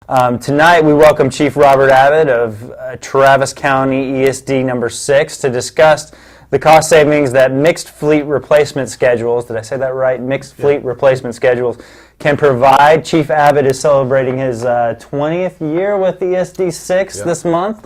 Tonight we welcome Chief Robert Abbott of Travis County ESD number 6 to discuss the cost savings that mixed fleet replacement schedules, did I say that right? Mixed fleet replacement schedules can provide. Chief Abbott is celebrating his 20th year with ESD 6 this month,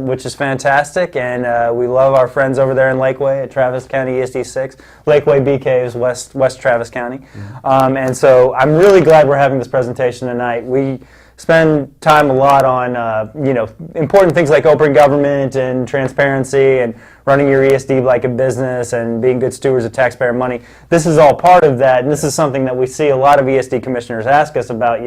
which is fantastic, and we love our friends over there in Lakeway at Travis County ESD 6. Lakeway BK is West Travis County. And so I'm really glad we're having this presentation tonight. We spend time a lot on important things like open government and transparency and running your ESD like a business and being good stewards of taxpayer money. This is all part of that, and this is something that we see a lot of ESD commissioners ask us about.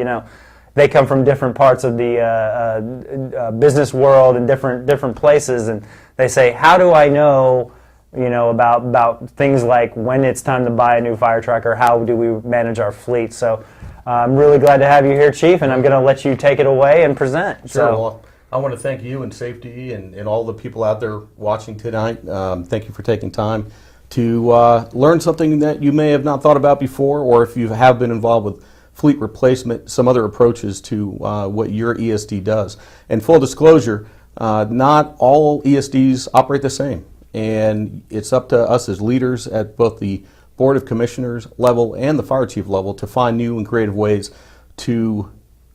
They come from different parts of the business world and different places, and they say, how do I know about things like when it's time to buy a new fire truck, or how do we manage our fleet? So I'm really glad to have you here, Chief, and I'm going to let you take it away and present. Sure. Well, I want to thank you and Safety and all the people out there watching tonight. Thank you for taking time to learn something that you may have not thought about before, or if you have been involved with fleet replacement, some other approaches to what your ESD does. And full disclosure, not all ESDs operate the same, and it's up to us as leaders at both the Board of Commissioners level and the fire chief level to find new and creative ways to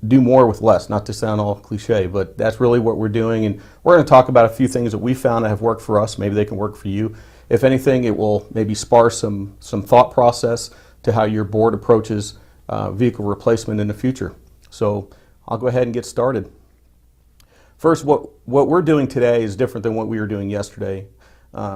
do more with less. Not to sound all cliche, but that's really what we're doing, and we're going to talk about a few things that we found that have worked for us. Maybe they can work for you. If anything, it will maybe spar some thought process to how your board approaches vehicle replacement in the future. So I'll go ahead and get started. First, what we're doing today is different than what we were doing yesterday.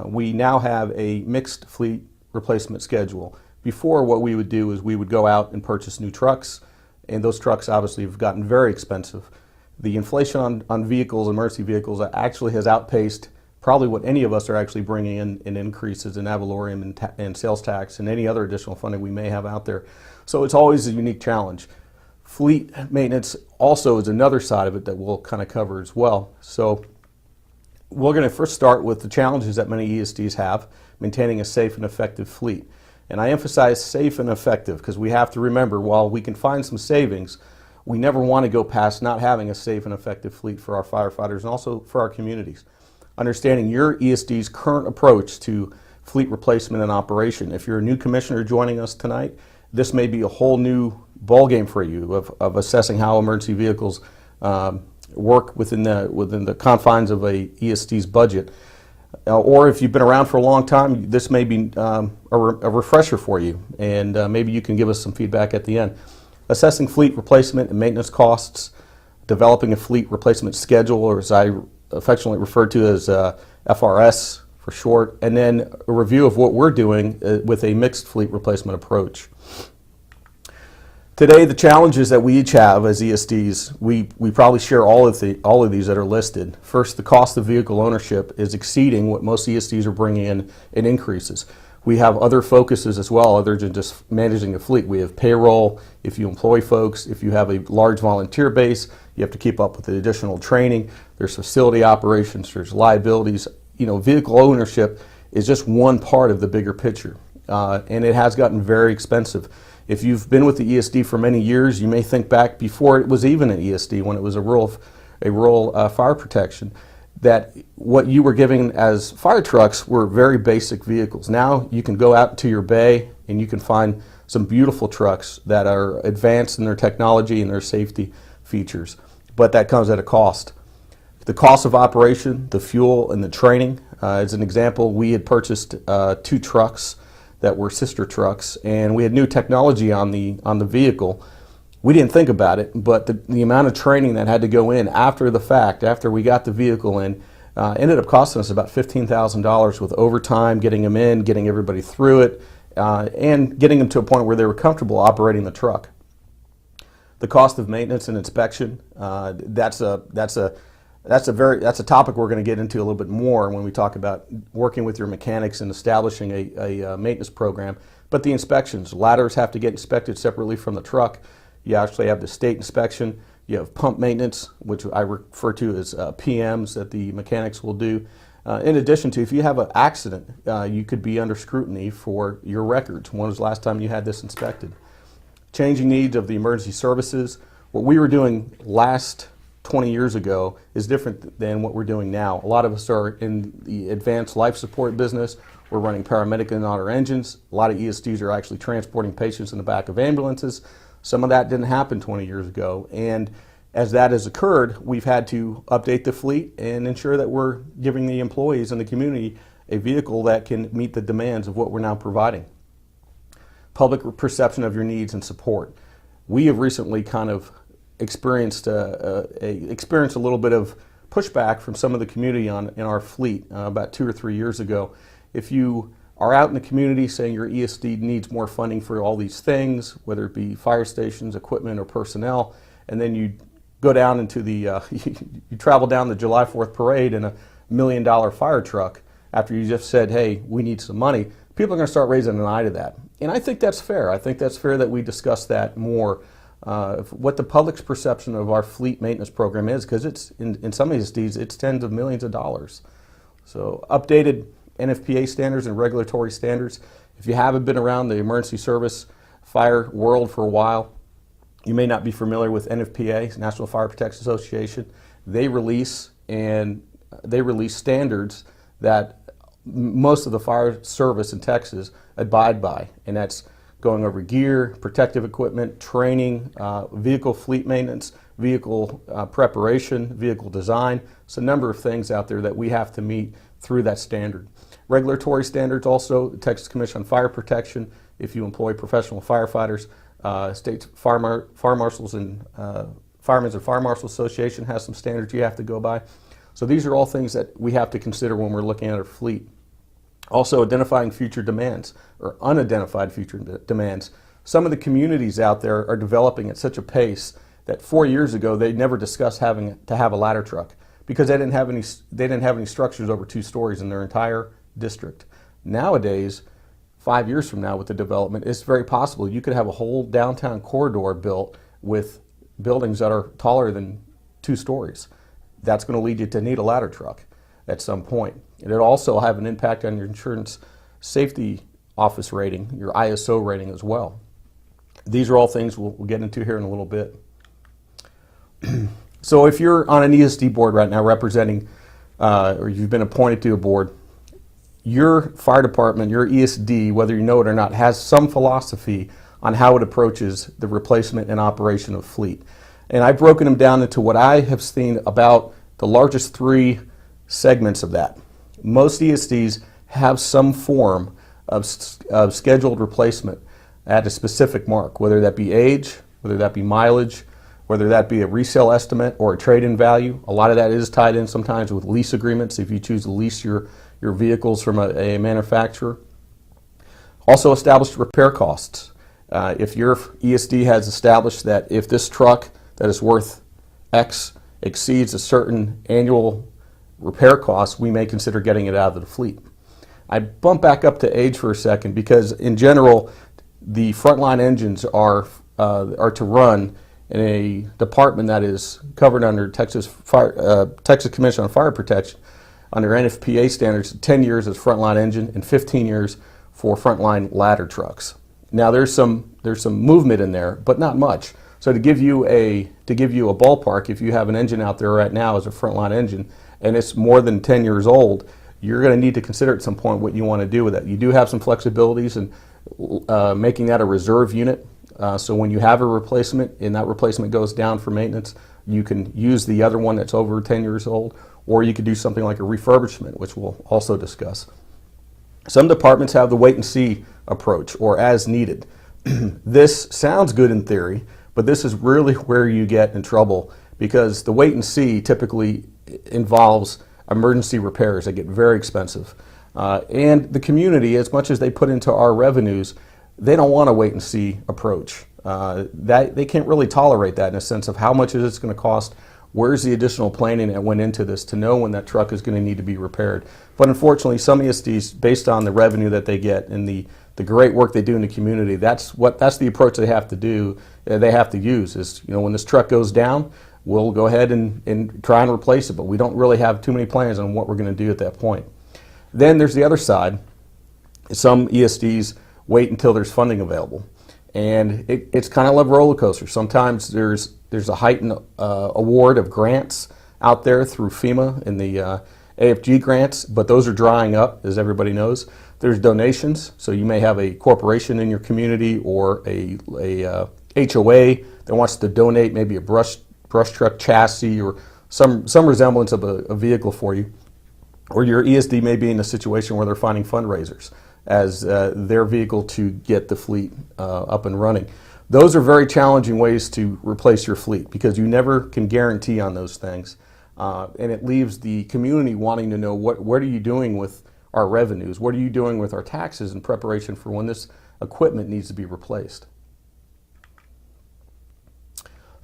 We now have a mixed fleet replacement schedule. Before, what we would do is we would go out and purchase new trucks, and those trucks obviously have gotten very expensive. The inflation on vehicles, emergency vehicles, actually has outpaced probably what any of us are actually bringing in increases in ad valorem and sales tax and any other additional funding we may have out there. So it's always a unique challenge. Fleet maintenance also is another side of it that we'll kind of cover as well. So we're going to first start with the challenges that many ESDs have maintaining a safe and effective fleet. And I emphasize safe and effective because we have to remember, while we can find some savings, we never want to go past not having a safe and effective fleet for our firefighters and also for our communities. Understanding your ESD's current approach to fleet replacement and operation. If you're a new commissioner joining us tonight, this may be a whole new ballgame for you of assessing how emergency vehicles work within the confines of a ESD's budget. Or if you've been around for a long time, this may be a refresher for you, and maybe you can give us some feedback at the end. Assessing fleet replacement and maintenance costs, developing a fleet replacement schedule, or as I affectionately refer to as FRS for short, and then a review of what we're doing with a mixed fleet replacement approach. Today, the challenges that we each have as ESDs, we probably share all of these that are listed. First, the cost of vehicle ownership is exceeding what most ESDs are bringing in increases. We have other focuses as well, other than just managing the fleet. We have payroll, if you employ folks, if you have a large volunteer base, you have to keep up with the additional training. There's facility operations, there's liabilities. Vehicle ownership is just one part of the bigger picture, and it has gotten very expensive. If you've been with the ESD for many years, you may think back before it was even an ESD, when it was a rural fire protection, that what you were giving as fire trucks were very basic vehicles. Now you can go out to your bay and you can find some beautiful trucks that are advanced in their technology and their safety features, but that comes at a cost. The cost of operation, the fuel, and the training. As an example, we had purchased 2 trucks that were sister trucks, and we had new technology on the vehicle. We didn't think about it, but the amount of training that had to go in after the fact, after we got the vehicle in, ended up costing us about $15,000 with overtime, getting them in, getting everybody through it, and getting them to a point where they were comfortable operating the truck. The cost of maintenance and inspection, that's a topic we're going to get into a little bit more when we talk about working with your mechanics and establishing a maintenance program. But the inspections, ladders have to get inspected separately from the truck. You actually have the state inspection. You have pump maintenance, which I refer to as PMs that the mechanics will do. In addition to, if you have an accident, you could be under scrutiny for your records. When was the last time you had this inspected? Changing needs of the emergency services. what we were doing last 20 years ago is different than what we're doing now. A lot of us are in the advanced life support business. We're running paramedic and on our engines. A lot of ESDs are actually transporting patients in the back of ambulances. Some of that didn't happen 20 years ago. And as that has occurred, we've had to update the fleet and ensure that we're giving the employees and the community a vehicle that can meet the demands of what we're now providing. Public perception of your needs and support. We have recently kind of experienced a little bit of pushback from some of the community in our fleet about 2 or 3 years ago. If you are out in the community saying your ESD needs more funding for all these things, whether it be fire stations, equipment, or personnel, and then you go down into the, you travel down the July 4th parade in a $1 million fire truck after you just said, hey, we need some money, people are going to start raising an eye to that. And I think that's fair. I think that's fair that we discuss that more. What the public's perception of our fleet maintenance program is, because it's in some ESDs, it's tens of millions of dollars. So updated NFPA standards and regulatory standards. If you haven't been around the emergency service fire world for a while, you may not be familiar with NFPA, National Fire Protection Association. They release standards that most of the fire service in Texas abide by, and that's going over gear, protective equipment, training, vehicle fleet maintenance, vehicle preparation, vehicle design. It's a number of things out there that we have to meet through that standard. Regulatory standards also, the Texas Commission on Fire Protection, if you employ professional firefighters, State Fire Marshals and Firemen's and Fire Marshal Association has some standards you have to go by. So these are all things that we have to consider when we're looking at our fleet. Also, identifying future demands or unidentified future demands. Some of the communities out there are developing at such a pace that 4 years ago they never discussed having to have a ladder truck because they didn't have any structures over 2 stories in their entire district. Nowadays, 5 years from now with the development, it's very possible you could have a whole downtown corridor built with buildings that are taller than 2 stories. That's going to lead you to need a ladder truck at some point. It'll also have an impact on your insurance safety office rating, your ISO rating as well. These are all things we'll get into here in a little bit. So if you're on an ESD board right now representing, or you've been appointed to a board, your fire department, your ESD, whether you know it or not, has some philosophy on how it approaches the replacement and operation of fleet. And I've broken them down into what I have seen about the largest 3 segments of that. Most ESDs have some form of scheduled replacement at a specific mark, whether that be age, whether that be mileage, whether that be a resale estimate or a trade-in value. A lot of that is tied in sometimes with lease agreements if you choose to lease your vehicles from a manufacturer. Also established repair costs. If your ESD has established that if this truck that is worth X exceeds a certain annual repair cost, we may consider getting it out of the fleet. I bump back up to age for a second because in general, the frontline engines are to run in a department that is covered under Texas Commission on Fire Protection under NFPA standards, 10 years as frontline engine and 15 years for frontline ladder trucks. Now there's some movement in there, but not much. So to give you a ballpark, if you have an engine out there right now as a frontline engine and it's more than 10 years old, you're going to need to consider at some point what you want to do with it. You do have some flexibilities in making that a reserve unit. So when you have a replacement and that replacement goes down for maintenance, you can use the other one that's over 10 years old, or you could do something like a refurbishment, which we'll also discuss. Some departments have the wait and see approach, or as needed. This sounds good in theory, but this is really where you get in trouble because the wait and see typically involves emergency repairs that get very expensive. And the community, as much as they put into our revenues, they don't want a wait and see approach. They can't really tolerate that in a sense of how much is it going to cost, where's the additional planning that went into this to know when that truck is going to need to be repaired. But unfortunately, some ESDs, based on the revenue that they get and the great work they do in the community, that's the approach they have to do. They have to use is, when this truck goes down, we'll go ahead and try and replace it, but we don't really have too many plans on what we're going to do at that point. Then there's the other side. Some ESDs wait until there's funding available. And it's kind of like a roller coaster. Sometimes there's a heightened award of grants out there through FEMA and the AFG grants, but those are drying up, as everybody knows. There's donations, so you may have a corporation in your community or a HOA that wants to donate maybe a brush truck chassis or some resemblance of a vehicle for you. Or your ESD may be in a situation where they're finding fundraisers as their vehicle to get the fleet up and running. Those are very challenging ways to replace your fleet because you never can guarantee on those things. And it leaves the community wanting to know what are you doing with our revenues? What are you doing with our taxes in preparation for when this equipment needs to be replaced?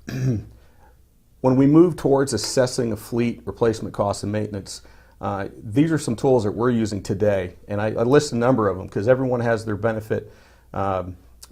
When we move towards assessing a fleet replacement costs and maintenance, these are some tools that we're using today, and I list a number of them because everyone has their benefit.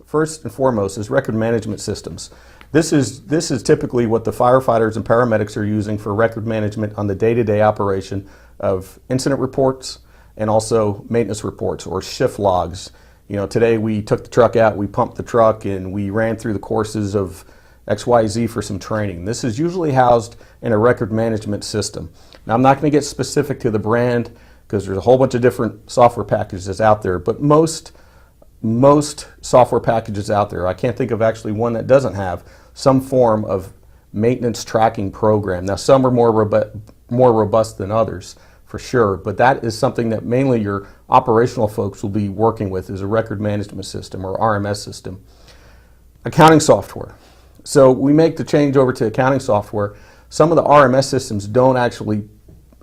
First and foremost is record management systems. This is typically what the firefighters and paramedics are using for record management on the day-to-day operation of incident reports and also maintenance reports or shift logs. You know, today we took the truck out, we pumped the truck, and we ran through the courses of XYZ for some training. This is usually housed in a record management system. Now, I'm not going to get specific to the brand because there's a whole bunch of different software packages out there, but most software packages out there, I can't think of actually one that doesn't have some form of maintenance tracking program. Now, some are more robust than others, for sure, but that is something that mainly your operational folks will be working with is a record management system or RMS system. Accounting software. So we make the change over to accounting software. Some of the RMS systems don't actually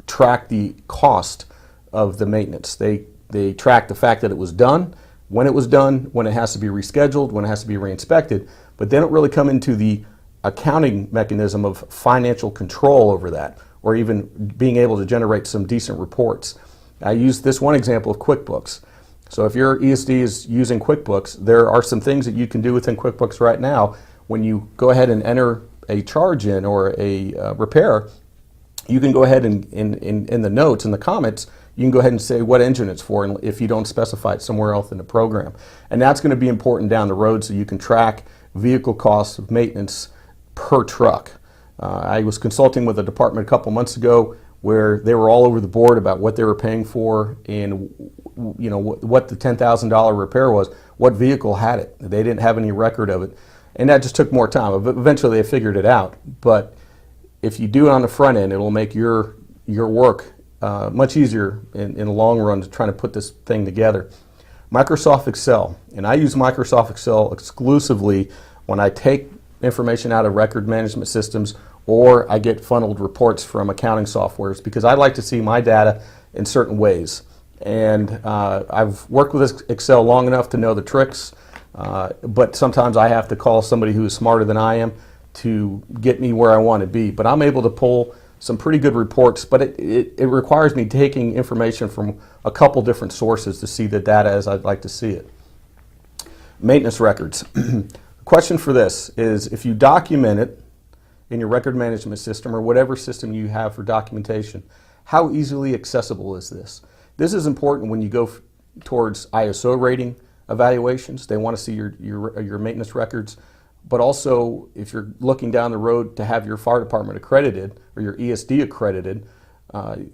track the cost of the maintenance. They track the fact that it was done, when it was done, when it has to be rescheduled, when it has to be reinspected, but they don't really come into the accounting mechanism of financial control over that, or even being able to generate some decent reports. I use this one example of QuickBooks. So if your ESD is using QuickBooks, there are some things that you can do within QuickBooks right now. When you go ahead and enter a charge in or a repair, you can go ahead and in the notes, in the comments, you can go ahead and say what engine it's for and if you don't specify it somewhere else in the program. And that's going to be important down the road so you can track vehicle costs of maintenance per truck. I was consulting with a department a couple months ago where they were all over the board about what they were paying for and you know what the $10,000 repair was, what vehicle had it. They didn't have any record of it. And that just took more time. Eventually they figured it out. But if you do it on the front end, it will make your work much easier in the long run to try to put this thing together. Microsoft Excel. And I use Microsoft Excel exclusively when I take information out of record management systems or I get funneled reports from accounting softwares because I like to see my data in certain ways. And I've worked with Excel long enough to know the tricks. But sometimes I have to call somebody who is smarter than I am to get me where I want to be. But I'm able to pull some pretty good reports, but it requires me taking information from a couple different sources to see the data as I'd like to see it. Maintenance records. The question for this is if you document it in your record management system or whatever system you have for documentation, how easily accessible is this? This is important when you go towards ISO rating evaluations. They want to see your maintenance records, but also if you're looking down the road to have your fire department accredited or your ESD accredited,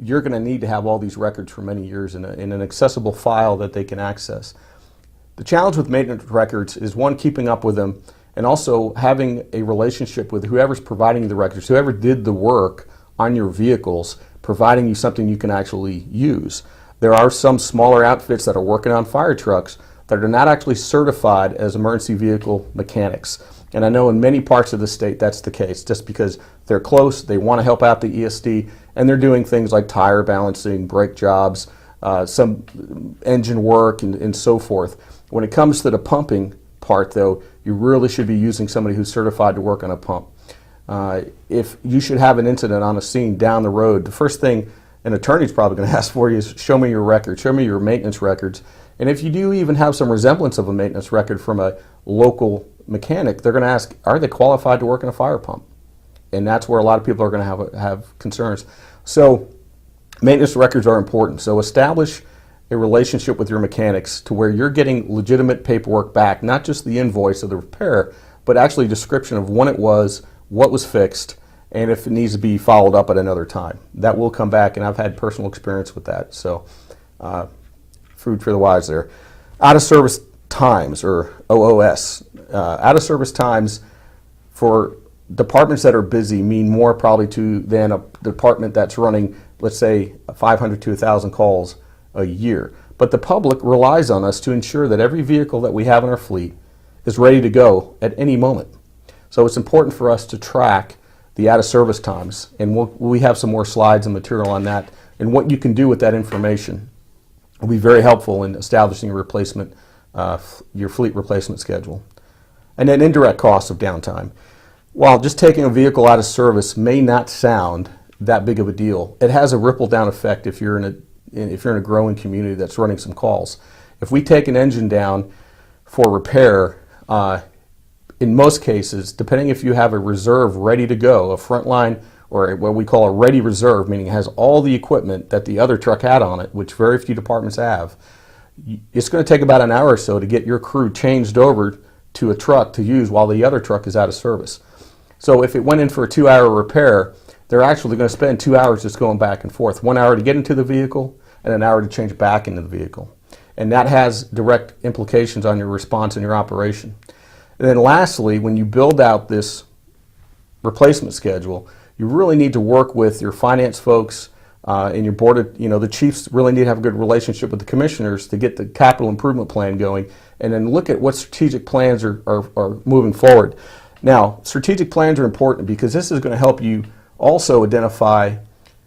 you're going to need to have all these records for many years in an accessible file that they can access. The challenge with maintenance records is one, keeping up with them, and also having a relationship with whoever's providing you the records, whoever did the work on your vehicles, providing you something you can actually use. There are some smaller outfits that are working on fire trucks that are not actually certified as emergency vehicle mechanics. And I know in many parts of the state that's the case, just because they're close, they want to help out the ESD, and they're doing things like tire balancing, brake jobs, some engine work, and so forth. When it comes to the pumping part, though, you really should be using somebody who's certified to work on a pump. If you should have an incident on a scene down the road, the first thing an attorney's probably going to ask for you is show me your records, show me your maintenance records. And if you do even have some resemblance of a maintenance record from a local mechanic, they're going to ask, are they qualified to work in a fire pump? And that's where a lot of people are going to have concerns. So maintenance records are important. So establish a relationship with your mechanics to where you're getting legitimate paperwork back, not just the invoice of the repair, but actually a description of when it was, what was fixed, and if it needs to be followed up at another time. That will come back, and I've had personal experience with that. So food for the wise there. Out of service times, or OOS. Out of service times for departments that are busy mean more probably than a department that's running, let's say, 500 to 1,000 calls a year. But the public relies on us to ensure that every vehicle that we have in our fleet is ready to go at any moment. So it's important for us to track the out of service times, and we have some more slides and material on that, and what you can do with that information will be very helpful in establishing your fleet replacement schedule. And then indirect costs of downtime. While just taking a vehicle out of service may not sound that big of a deal, it has a ripple down effect if you're in a growing community that's running some calls. If we take an engine down for repair, in most cases, depending if you have a reserve ready to go, a frontline, or what we call a ready reserve, meaning it has all the equipment that the other truck had on it, which very few departments have, it's going to take about an hour or so to get your crew changed over to a truck to use while the other truck is out of service. So if it went in for a 2-hour repair, they're actually going to spend 2 hours just going back and forth. 1 hour to get into the vehicle and an hour to change back into the vehicle. And that has direct implications on your response and your operation. And then lastly, when you build out this replacement schedule, you really need to work with your finance folks and your board of, the chiefs really need to have a good relationship with the commissioners to get the capital improvement plan going, and then look at what strategic plans are moving forward. Now, strategic plans are important because this is going to help you also identify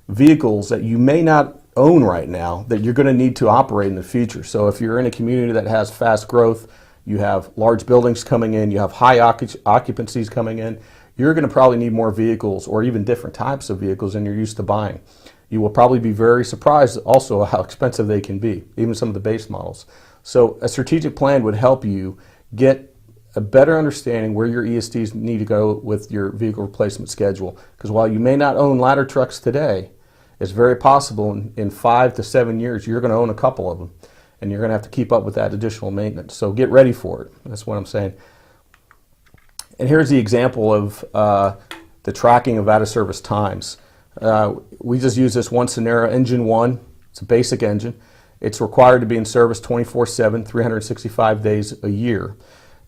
vehicles that you may not own right now that you're going to need to operate in the future. So if you're in a community that has fast growth, you have large buildings coming in, you have high occupancies coming in, you're going to probably need more vehicles or even different types of vehicles than you're used to buying. You will probably be very surprised also how expensive they can be, even some of the base models. So a strategic plan would help you get a better understanding where your ESDs need to go with your vehicle replacement schedule. Because while you may not own ladder trucks today, it's very possible in 5 to 7 years you're going to own a couple of them, and you're going to have to keep up with that additional maintenance. So get ready for it. That's what I'm saying. And here's the example of the tracking of out of service times. We just use this one scenario, engine 1. It's a basic engine. It's required to be in service 24/7, 365 days a year.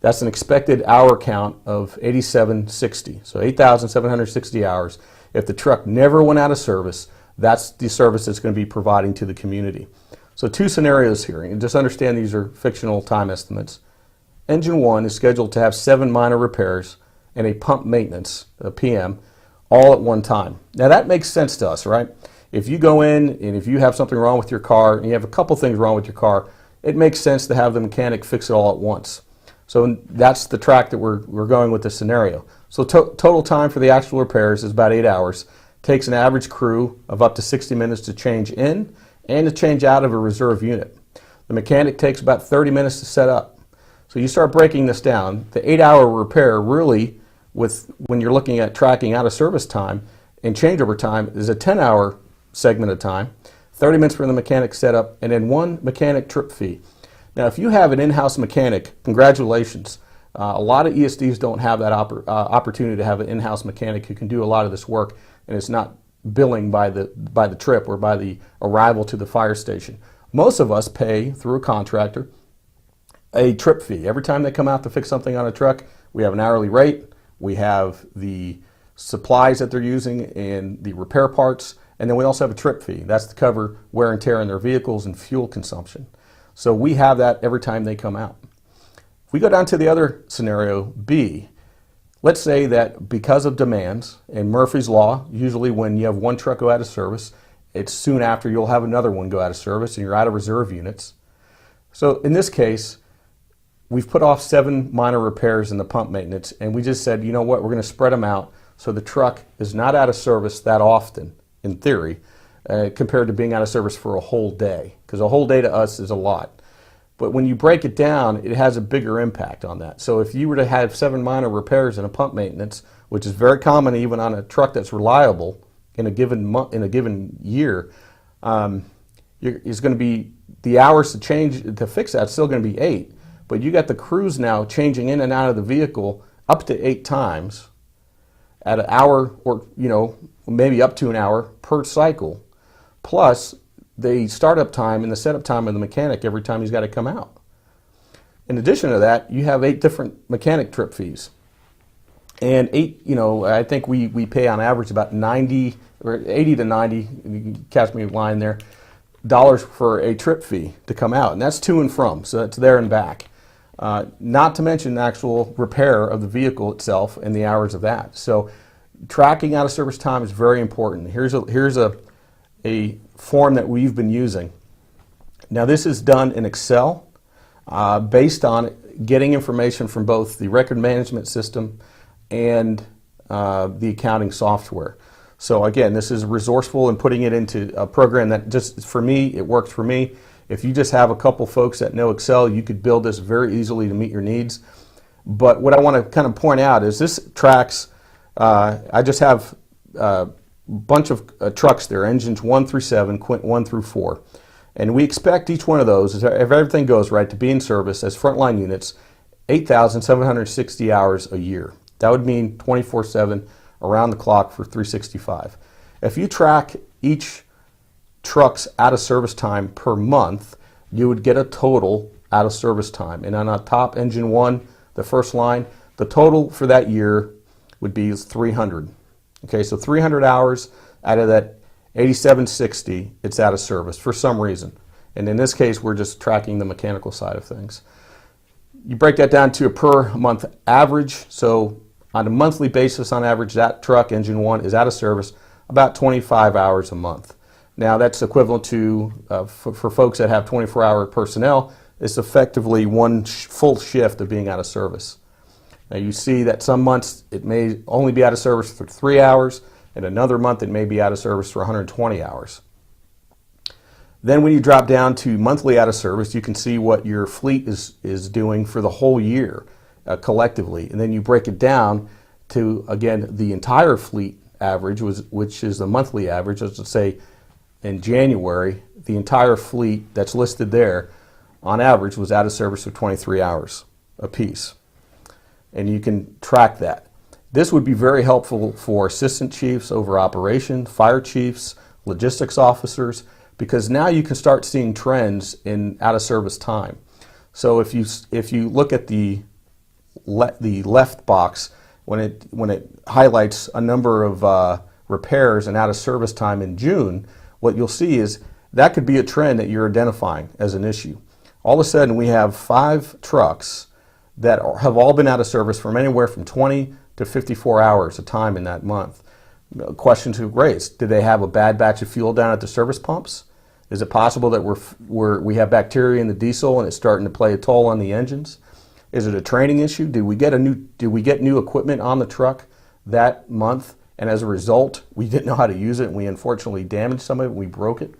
That's an expected hour count of 8,760, so 8,760 hours. If the truck never went out of service, that's the service it's going to be providing to the community. So 2 scenarios here, and just understand these are fictional time estimates. Engine 1 is scheduled to have 7 minor repairs and a pump maintenance, a PM, all at one time. Now that makes sense to us, right? If you go in and if you have something wrong with your car and you have a couple things wrong with your car, it makes sense to have the mechanic fix it all at once. So that's the track that we're going with this scenario. So total time for the actual repairs is about 8 hours. Takes an average crew of up to 60 minutes to change in and to change out of a reserve unit. The mechanic takes about 30 minutes to set up. So you start breaking this down. The 8-hour repair really, when you're looking at tracking out of service time and changeover time, is a 10-hour segment of time, 30 minutes for the mechanic setup, and then 1 mechanic trip fee. Now, if you have an in-house mechanic, congratulations. A lot of ESDs don't have that opportunity to have an in-house mechanic who can do a lot of this work, and it's not billing by the trip or by the arrival to the fire station. Most of us pay through a contractor a trip fee. Every time they come out to fix something on a truck, we have an hourly rate, we have the supplies that they're using and the repair parts, and then we also have a trip fee. That's to cover wear and tear in their vehicles and fuel consumption. So we have that every time they come out. If we go down to the other scenario, B, let's say that because of demands and Murphy's Law, usually when you have one truck go out of service, it's soon after you'll have another one go out of service and you're out of reserve units. So in this case, we've put off 7 minor repairs in the pump maintenance, and we just said, you know what, we're going to spread them out so the truck is not out of service that often, in theory, compared to being out of service for a whole day, because a whole day to us is a lot. But when you break it down, it has a bigger impact on that. So if you were to have 7 minor repairs in a pump maintenance, which is very common even on a truck that's reliable in a given month, in a given year, it's going to be the hours to fix that is still going to be 8, but you got the crews now changing in and out of the vehicle up to 8 times at an hour, or maybe up to an hour per cycle, plus the startup time and the setup time of the mechanic every time he's got to come out. In addition to that, you have 8 different mechanic trip fees. And I think we pay on average about 90 or 80 to 90, you can catch me a line there, dollars for a trip fee to come out. And that's to and from, so that's there and back. Not to mention the actual repair of the vehicle itself and the hours of that. So tracking out of service time is very important. Here's a form that we've been using. Now this is done in Excel based on getting information from both the record management system and the accounting software. So again, this is resourceful in putting it into a program that just, for me, it works for me. If you just have a couple folks that know Excel, you could build this very easily to meet your needs. But what I want to kind of point out is this tracks, I just have a bunch of trucks there, engines 1 through 7, Quint 1 through 4. And we expect each one of those, if everything goes right, to be in service as frontline units 8,760 hours a year. That would mean 24/7 around the clock for 365. If you track each truck's out of service time per month, you would get a total out of service time. And on the top, engine 1, the first line, the total for that year would be 300. Okay, so 300 hours out of that 8760, it's out of service for some reason. And in this case, we're just tracking the mechanical side of things. You break that down to a per month average. So on a monthly basis, on average, that truck, engine 1, is out of service about 25 hours a month. Now that's equivalent to, for folks that have 24-hour personnel, it's effectively one full shift of being out of service. Now you see that some months it may only be out of service for 3 hours, and another month it may be out of service for 120 hours. Then when you drop down to monthly out of service, you can see what your fleet is doing for the whole year collectively. And then you break it down to, again, the entire fleet average, which is the monthly average. Let's say in January, the entire fleet that's listed there, on average, was out of service for 23 hours apiece. And you can track that. This would be very helpful for assistant chiefs over operations, fire chiefs, logistics officers, because now you can start seeing trends in out of service time. So if you look at the left box, when it highlights a number of repairs and out of service time in June, what you'll see is that could be a trend that you're identifying as an issue. All of a sudden, we have 5 trucks that have all been out of service from anywhere from 20 to 54 hours of time in that month. Questions are raised. Did they have a bad batch of fuel down at the service pumps? Is it possible that we have bacteria in the diesel and it's starting to play a toll on the engines? Is it a training issue? Did we get new equipment on the truck that month, and as a result, we didn't know how to use it and we unfortunately damaged some of it and we broke it?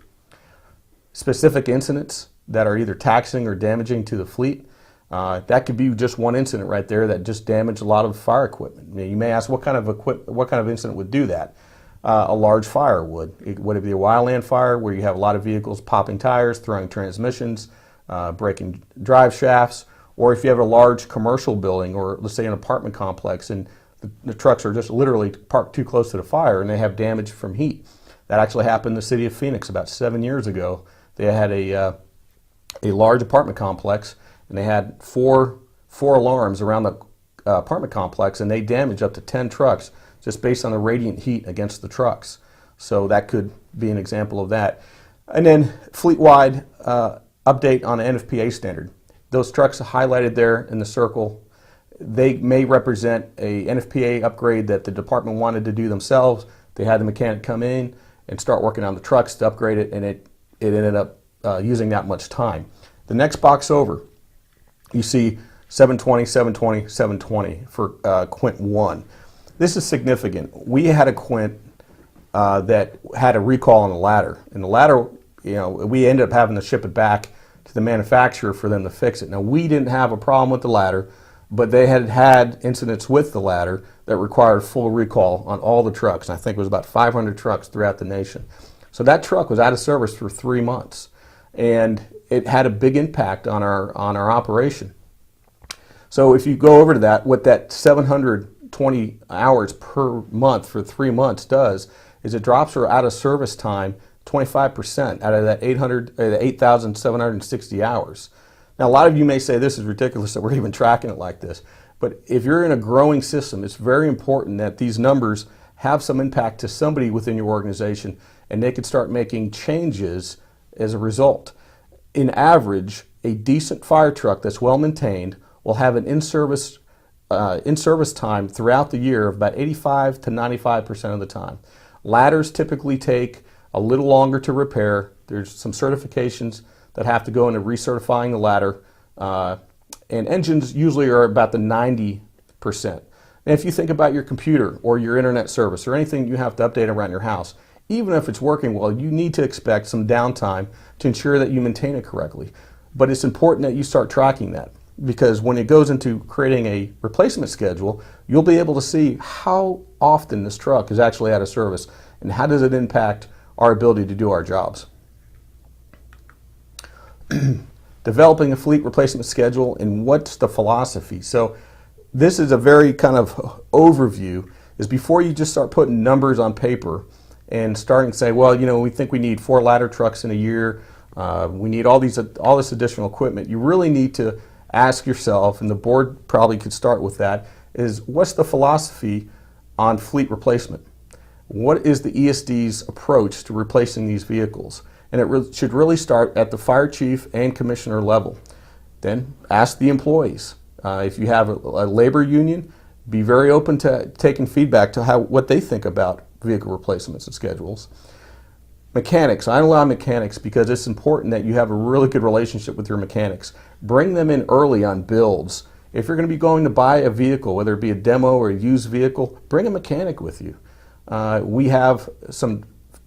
Specific incidents that are either taxing or damaging to the fleet. That could be just one incident right there that just damaged a lot of fire equipment. You may ask, what kind of incident would do that? A large fire would. Would it be a wildland fire where you have a lot of vehicles popping tires, throwing transmissions, breaking drive shafts? Or if you have a large commercial building, or let's say an apartment complex, and the trucks are just literally parked too close to the fire and they have damage from heat. That actually happened in the city of Phoenix about 7 years ago. They had a large apartment complex, and they had four alarms around the apartment complex, and they damaged up to 10 trucks just based on the radiant heat against the trucks. So that could be an example of that. And then fleet-wide update on the NFPA standard. Those trucks highlighted there in the circle, they may represent a NFPA upgrade that the department wanted to do themselves. They had the mechanic come in and start working on the trucks to upgrade it, and it ended up using that much time. The next box over, you see 720, 720, 720 for Quint 1. This is significant. We had a Quint that had a recall on the ladder, and the ladder, we ended up having to ship it back to the manufacturer for them to fix it. Now, we didn't have a problem with the ladder, but they had incidents with the ladder that required full recall on all the trucks. And I think it was about 500 trucks throughout the nation. So that truck was out of service for 3 months. And it had a big impact on our operation. So if you go over to that, what that 720 hours per month for 3 months does is it drops our out of service time 25% out of that 8,760 hours. Now, a lot of you may say this is ridiculous that we're even tracking it like this, but if you're in a growing system, it's very important that these numbers have some impact to somebody within your organization, and they can start making changes as a result. In average, a decent fire truck that's well maintained will have an in-service time throughout the year of about 85 to 95% of the time. Ladders typically take a little longer to repair. There's some certifications that have to go into recertifying the ladder, and engines usually are about the 90%. And if you think about your computer or your internet service or anything you have to update around your house, even if it's working well, you need to expect some downtime to ensure that you maintain it correctly. But it's important that you start tracking that, because when it goes into creating a replacement schedule, you'll be able to see how often this truck is actually out of service and how does it impact our ability to do our jobs. Developing a fleet replacement schedule, and what's the philosophy? So this is a very kind of overview, is before you just start putting numbers on paper and starting to say, well, you know, we think we need 4 ladder trucks in a year, we need all this additional equipment. You really need to ask yourself, and the board probably could start with that, is what's the philosophy on fleet replacement? What is the ESD's approach to replacing these vehicles? And it should really start at the fire chief and commissioner level. Then ask the employees. If you have a labor union, be very open to taking feedback to what they think about vehicle replacements and schedules. Mechanics, I allow mechanics because it's important that you have a really good relationship with your mechanics. Bring them in early on builds. If you're going to be going to buy a vehicle, whether it be a demo or a used vehicle, bring a mechanic with you. We have some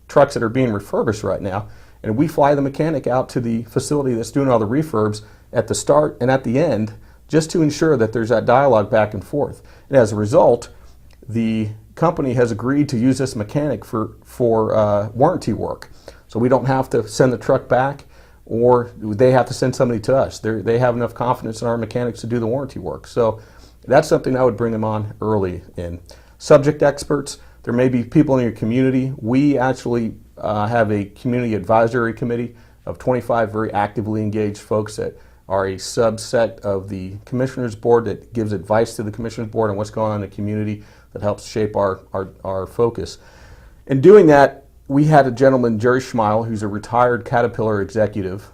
trucks that are being refurbished right now, and we fly the mechanic out to the facility that's doing all the refurbs at the start and at the end, just to ensure that there's that dialogue back and forth. And as a result, the company has agreed to use this mechanic for warranty work. So we don't have to send the truck back, or they have to send somebody to us. They have enough confidence in our mechanics to do the warranty work. So that's something I would bring them on early in. Subject experts, there may be people in your community. We actually have a community advisory committee of 25 very actively engaged folks that are a subset of the Commissioners Board that gives advice to the Commissioners Board on what's going on in the community that helps shape our focus. In doing that, we had a gentleman, Jerry Schmeil, who's a retired Caterpillar executive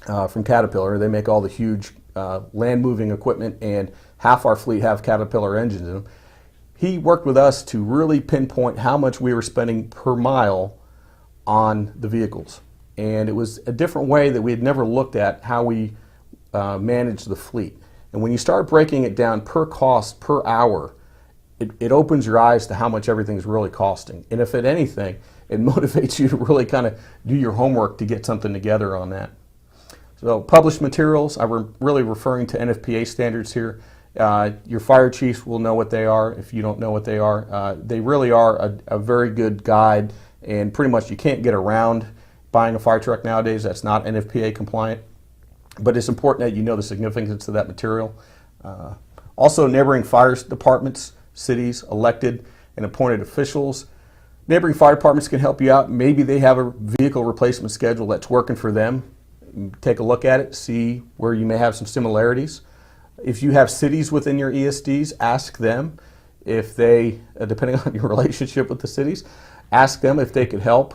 from Caterpillar. They make all the huge land-moving equipment, and half our fleet have Caterpillar engines in them. He worked with us to really pinpoint how much we were spending per mile on the vehicles. And it was a different way that we had never looked at how we manage the fleet. And when you start breaking it down per cost, per hour, it opens your eyes to how much everything's really costing. And if at anything, it motivates you to really kind of do your homework to get something together on that. So published materials, I'm really referring to NFPA standards here. Your fire chiefs will know what they are if you don't know what they are. They really are a very good guide, and pretty much you can't get around buying a fire truck nowadays that's not NFPA compliant. But it's important that you know the significance of that material. Also, neighboring fire departments, cities, elected and appointed officials. Neighboring fire departments can help you out. Maybe they have a vehicle replacement schedule that's working for them. Take a look at it, see where you may have some similarities. If you have cities within your ESDs, ask them if they, depending on your relationship with the cities, ask them if they could help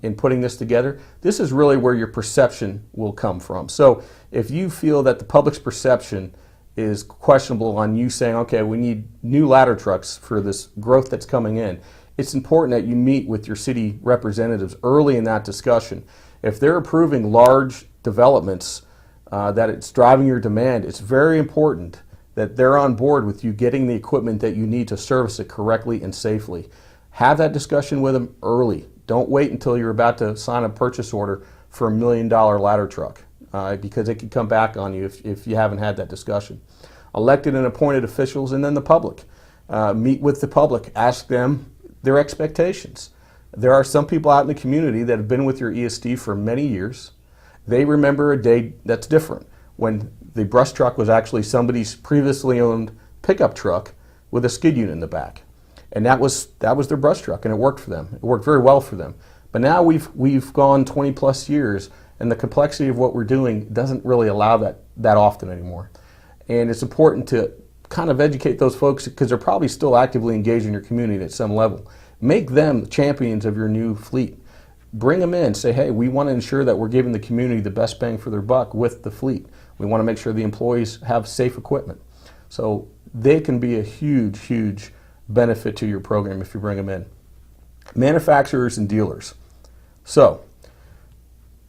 in putting this together. This is really where your perception will come from. So if you feel that the public's perception is questionable on you saying, okay, we need new ladder trucks for this growth that's coming in, it's important that you meet with your city representatives early in that discussion. If they're approving large developments that it's driving your demand, it's very important that they're on board with you getting the equipment that you need to service it correctly and safely. Have that discussion with them early. Don't wait until you're about to sign a purchase order for $1 million ladder truck because it could come back on you if you haven't had that discussion. Elected and appointed officials, and then the public. Meet with the public. Ask them their expectations. There are some people out in the community that have been with your ESD for many years, They remember a day that's different, when the brush truck was actually somebody's previously owned pickup truck with a skid unit in the back. And that was their brush truck, and it worked for them. It worked very well for them. But now we've gone 20 plus years, and the complexity of what we're doing doesn't really allow that often anymore. And it's important to kind of educate those folks, because they're probably still actively engaged in your community at some level. Make them the champions of your new fleet. Bring them in, say, hey, we want to ensure that we're giving the community the best bang for their buck with the fleet. We want to make sure the employees have safe equipment. So they can be a huge, huge benefit to your program if you bring them in. Manufacturers and dealers. So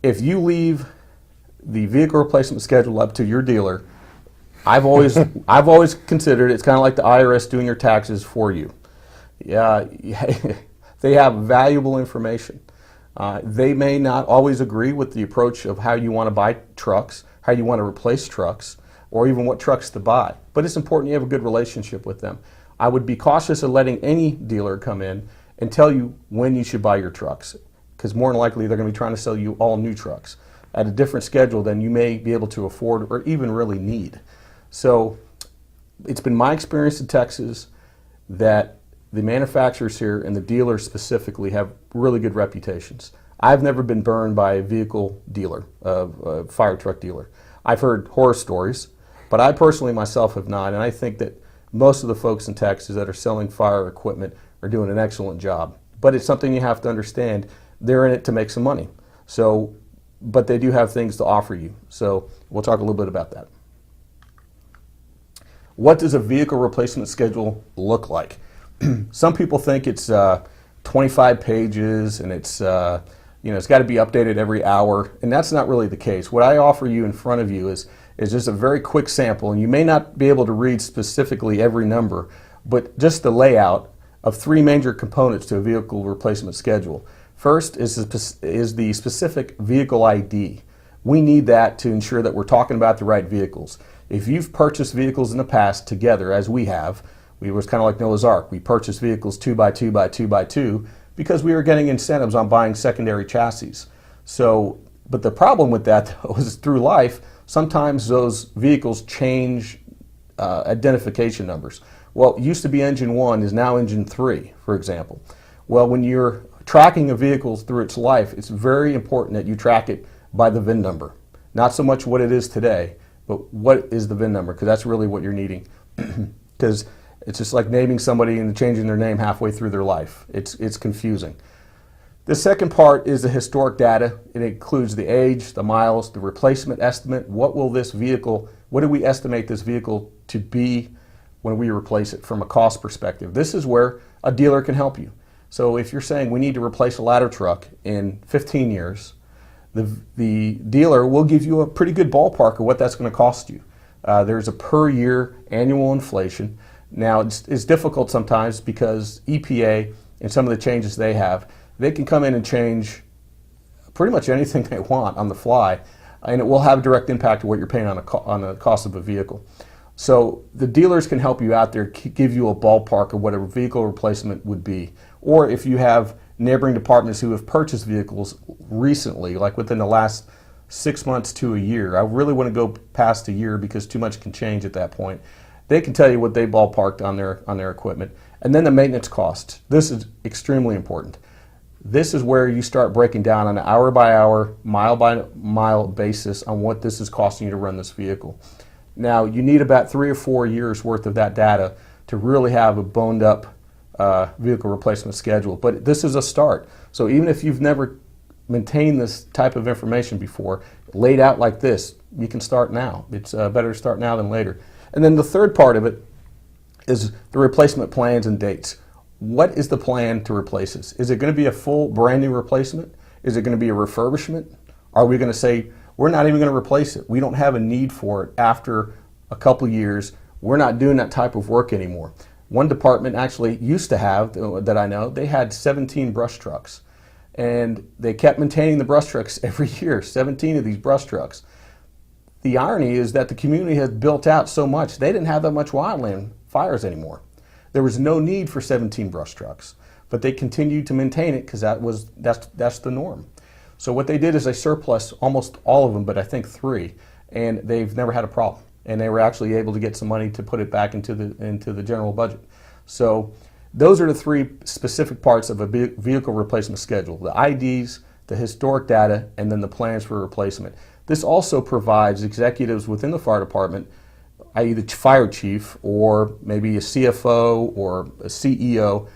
if you leave the vehicle replacement schedule up to your dealer, I've always considered it's kind of like the IRS doing your taxes for you. Yeah, they have valuable information. They may not always agree with the approach of how you want to buy trucks, how you want to replace trucks, or even what trucks to buy. But it's important you have a good relationship with them. I would be cautious of letting any dealer come in and tell you when you should buy your trucks, because more than likely they're going to be trying to sell you all new trucks at a different schedule than you may be able to afford or even really need. So it's been my experience in Texas that the manufacturers here and the dealers specifically have really good reputations. I've never been burned by a vehicle dealer, a fire truck dealer. I've heard horror stories, but I personally myself have not, and I think that most of the folks in Texas that are selling fire equipment are doing an excellent job. But it's something you have to understand. They're in it to make some money. So, but they do have things to offer you. So we'll talk a little bit about that. What does a vehicle replacement schedule look like? Some people think it's 25 pages and it's it's got to be updated every hour, and that's not really the case. What I offer you in front of you is just a very quick sample, and you may not be able to read specifically every number, but just the layout of three major components to a vehicle replacement schedule. First is the specific vehicle ID. We need that to ensure that we're talking about the right vehicles. If you've purchased vehicles in the past together, as we have, we was kind of like Noah's Ark. We purchased vehicles 2 by 2 by 2 by 2 because we were getting incentives on buying secondary chassis. So, but the problem with that though, is through life, sometimes those vehicles change identification numbers. Well, it used to be engine 1 is now engine 3, for example. Well, when you're tracking a vehicle through its life, it's very important that you track it by the VIN number. Not so much what it is today, but what is the VIN number, because that's really what you're needing. Because it's just like naming somebody and changing their name halfway through their life. It's confusing. The second part is the historic data. It includes the age, the miles, the replacement estimate. What do we estimate this vehicle to be when we replace it from a cost perspective? This is where a dealer can help you. So if you're saying we need to replace a ladder truck in 15 years, the dealer will give you a pretty good ballpark of what that's going to cost you. There's a per year annual inflation. Now it's difficult sometimes because EPA and some of the changes they have, they can come in and change pretty much anything they want on the fly, and it will have a direct impact to what you're paying on the cost of a vehicle. So the dealers can help you out there, give you a ballpark of what a vehicle replacement would be. Or if you have neighboring departments who have purchased vehicles recently, like within the last 6 months to a year, I really want to go past a year because too much can change at that point. They can tell you what they ballparked on their equipment. And then the maintenance cost. This is extremely important. This is where you start breaking down on an hour by hour, mile by mile basis on what this is costing you to run this vehicle. Now, you need about 3 or 4 years worth of that data to really have a boned up vehicle replacement schedule. But this is a start. So even if you've never maintained this type of information before, laid out like this, you can start now. It's better to start now than later. And then the third part of it is the replacement plans and dates. What is the plan to replace this? Is it going to be a full brand new replacement? Is it going to be a refurbishment? Are we going to say, we're not even going to replace it. We don't have a need for it after a couple years. We're not doing that type of work anymore. One department actually used to have, that I know, they had 17 brush trucks. And they kept maintaining the brush trucks every year, 17 of these brush trucks. The irony is that the community has built out so much, they didn't have that much wildland fires anymore. There was no need for 17 brush trucks, but they continued to maintain it because that's the norm. So what they did is they surplus almost all of them, but I think 3, and they've never had a problem. And they were actually able to get some money to put it back into the general budget. So those are the 3 specific parts of a vehicle replacement schedule: the IDs, the historic data, and then the plans for replacement. This also provides executives within the fire department, i.e. the fire chief or maybe a CFO or a CEO,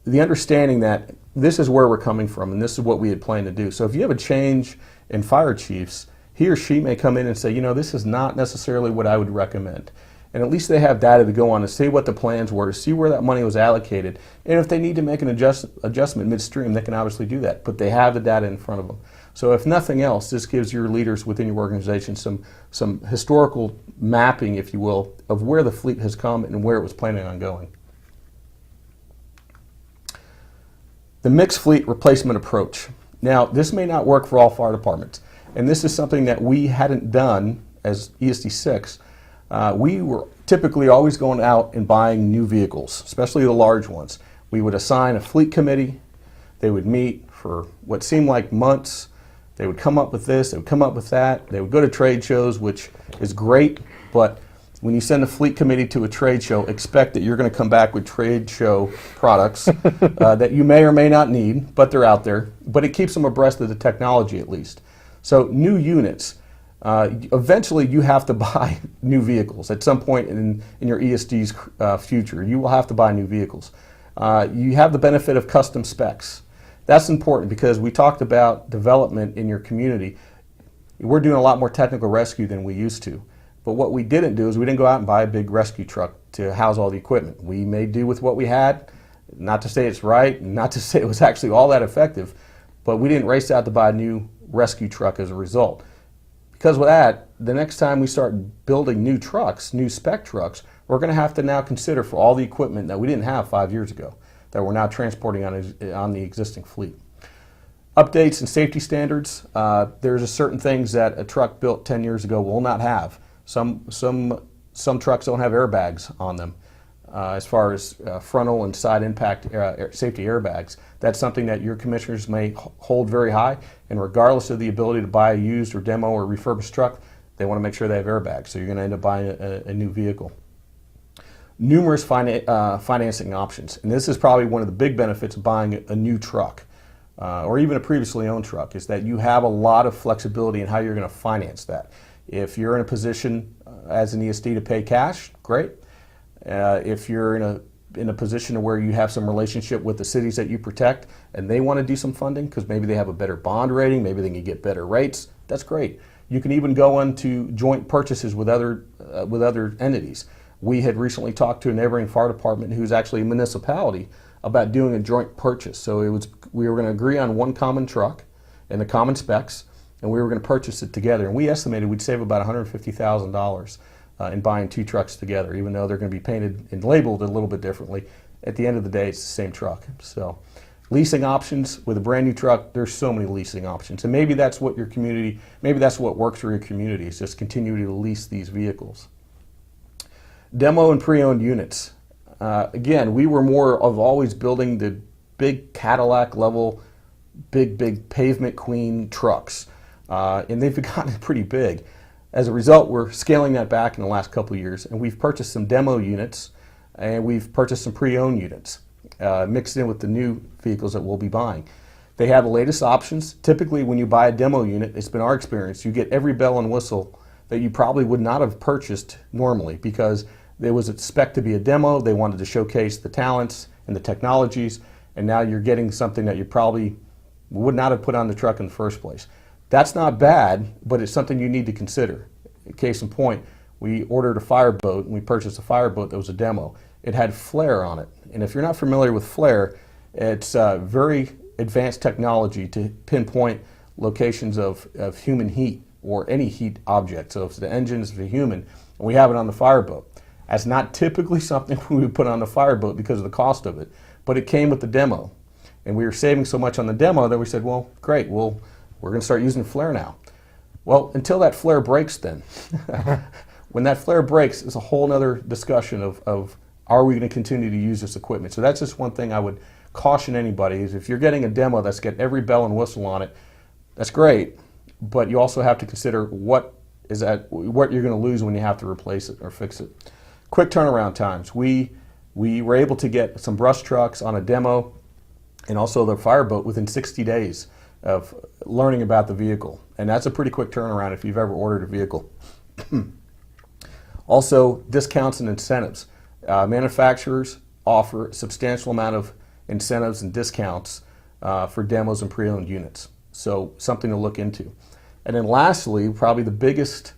the understanding that this is where we're coming from and this is what we had planned to do. So if you have a change in fire chiefs, he or she may come in and say, this is not necessarily what I would recommend. And at least they have data to go on to see what the plans were, to see where that money was allocated. And if they need to make an adjustment midstream, they can obviously do that. But they have the data in front of them. So if nothing else, this gives your leaders within your organization some historical mapping, if you will, of where the fleet has come and where it was planning on going. The mixed fleet replacement approach. Now, this may not work for all fire departments. And this is something that we hadn't done as ESD 6. We were typically always going out and buying new vehicles, especially the large ones. We would assign a fleet committee. They would meet for what seemed like months. They would come up with this, they would come up with that. They would go to trade shows, which is great, but when you send a fleet committee to a trade show, expect that you're going to come back with trade show products that you may or may not need, but they're out there. But it keeps them abreast of the technology at least. So new units. Eventually you have to buy new vehicles. At some point in your ESD's future, you will have to buy new vehicles. You have the benefit of custom specs. That's important because we talked about development in your community. We're doing a lot more technical rescue than we used to. But what we didn't do is we didn't go out and buy a big rescue truck to house all the equipment. We made do with what we had. Not to say it's right, not to say it was actually all that effective, but we didn't race out to buy a new rescue truck as a result. Because of that, the next time we start building new trucks, new spec trucks, we're going to have to now consider for all the equipment that we didn't have 5 years ago, that we're now transporting on the existing fleet. Updates and safety standards. There's a certain things that a truck built 10 years ago will not have. Some trucks don't have airbags on them. As far as frontal and side impact safety airbags, that's something that your commissioners may hold very high, and regardless of the ability to buy a used or demo or refurbished truck, they want to make sure they have airbags, so you're going to end up buying a new vehicle. Numerous financing options, and this is probably one of the big benefits of buying a new truck or even a previously owned truck, is that you have a lot of flexibility in how you're going to finance that. If you're in a position as an ESD to pay cash, great. If you're in a position where you have some relationship with the cities that you protect and they want to do some funding because maybe they have a better bond rating, maybe they can get better rates, that's great. You can even go into joint purchases with other entities. We had recently talked to a neighboring fire department who's actually a municipality about doing a joint purchase. So we were going to agree on one common truck and the common specs, and we were going to purchase it together. And we estimated we'd save about $150,000 in buying 2 trucks together, even though they're going to be painted and labeled a little bit differently. At the end of the day, it's the same truck. So leasing options with a brand new truck, there's so many leasing options. And maybe that's what your community, maybe that's what works for your community, is just continue to lease these vehicles. Demo and pre-owned units. Again, we were more of always building the big Cadillac level, big pavement queen trucks. And they've gotten pretty big. As a result, we're scaling that back in the last couple of years, and we've purchased some demo units and we've purchased some pre-owned units mixed in with the new vehicles that we'll be buying. They have the latest options. Typically, when you buy a demo unit, it's been our experience, you get every bell and whistle that you probably would not have purchased normally, because there was a spec to be a demo, they wanted to showcase the talents and the technologies, and now you're getting something that you probably would not have put on the truck in the first place. That's not bad, but it's something you need to consider. Case in point, we ordered a fireboat and we purchased a fireboat that was a demo. It had flare on it, and if you're not familiar with flare, it's very advanced technology to pinpoint locations of human heat or any heat object. So if the engine is the human, and we have it on the fireboat. That's not typically something we would put on the fireboat because of the cost of it, but it came with the demo. And we were saving so much on the demo that we said, well, great, we're going to start using flare now. Well, until that flare breaks then. When that flare breaks, it's a whole other discussion of are we going to continue to use this equipment? So that's just one thing I would caution anybody, is if you're getting a demo that's got every bell and whistle on it, That's great, but you also have to consider what you're going to lose when you have to replace it or fix it. Quick turnaround times. We were able to get some brush trucks on a demo and also the fireboat within 60 days of learning about the vehicle. And that's a pretty quick turnaround if you've ever ordered a vehicle. Also, discounts and incentives. Manufacturers offer a substantial amount of incentives and discounts for demos and pre-owned units. So something to look into. And then lastly, probably the biggest